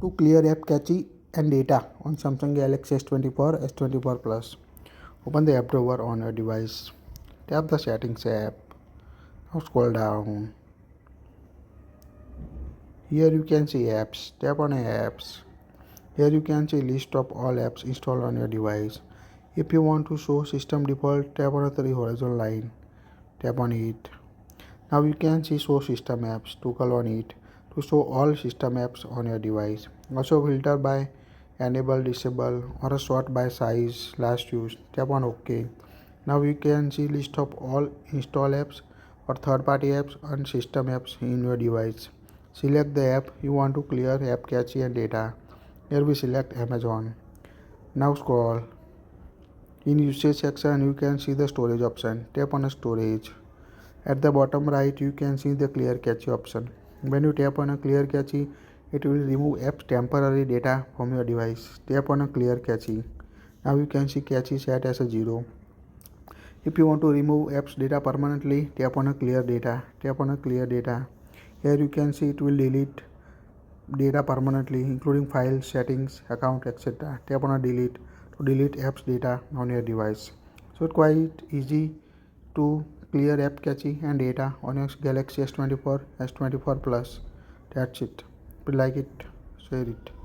To clear app cache and data on Samsung Galaxy S24, S24 Plus. Open the app drawer on your device. Tap the settings app. Now scroll down. Here you can see apps. Tap on apps. Here you can see list of all apps installed on your device. If you want to show system default, tap on the three horizontal line. Tap on it. Now you can see show system apps. Toggle on it to show all system apps on your device. Also filter by enable, disable or a sort by size last used. Tap on OK. Now you can see list of all install apps or third-party apps and system apps in your device. Select the app you want to clear app cache and data. Here we select Amazon. Now scroll. In usage section you can see the storage option. Tap on storage. At the bottom right you can see the clear cache option. When you tap on a clear cache, it will remove app's temporary data from your device. Tap on a clear cache. Now you can see cache set as a 0. If you want to remove app's data permanently, tap on a clear data. Tap on a clear data. Here you can see it will delete data permanently, including files, settings, account, etc. Tap on a delete to delete app's data on your device. So it's quite easy to clear app cache and data on your Galaxy S24, S24 Plus. That's it. If you like it, share it.